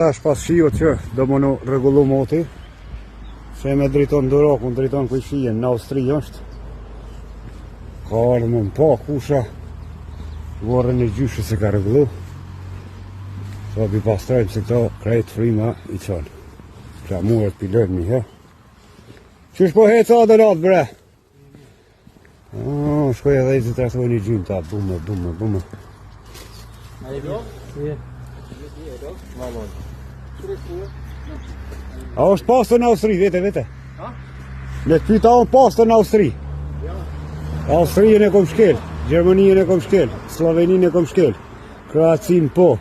Tash pas shiut që do më në regullu moti, se me driton Durokun, driton kuj shijen, në Austri është. Ka ardhë më pa kusha, vorën e gjyshë se ka regullu. Sa bi pastrojmë se këto krejt frima i qonë. Qa muret pilojmë një he. Qysh po heca dhe natë bre? Shkoj edhe i zitrasoj një gjymë ta, bume. A është pastor në Austri, vete? Le të pyta unë pastor në Austri. Austrijen e kom shkel, Gjermanijen e kom shkel, Sloveninë e kom shkel, Kroacin po,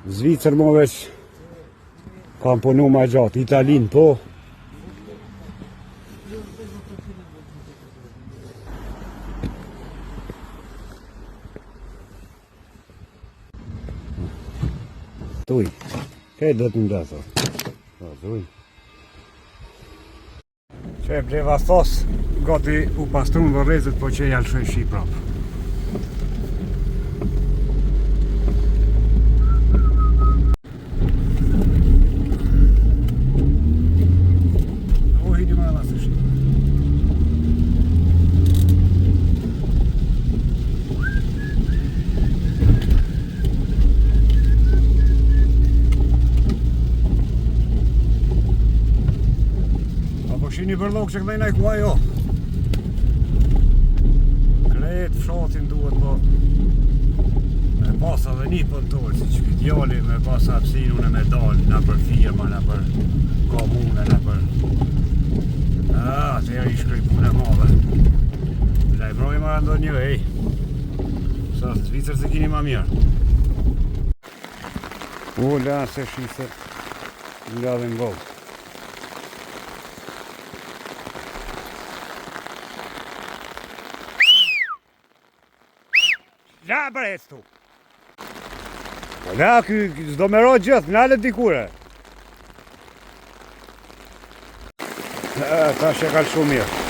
Zvicër mo veç kam punu ma gjatë, Italin po. Tuj, kaj do të nda thot. Tuj. Që e breva thos, gati u pastrun dhe rezet po që jalëshoj shi prapë. Shini bërlok që këdhejna i kuaj jo. Kretë fshatin duhet po me pasa dhe një pëntolë, si që këtë jali me pasa apsin une me dalë, në për firma, në për komune, në për... Të i shkrej pune madhe. Lajbroj ma rëndon një, ej. Sa të Zvicër se kini ma mirë. La se shise, nga dhe ngollë. Ja bërës tu. Ja, s'do me rojë gjithë, nalët dikure. Ta që e kalë shumë mirë.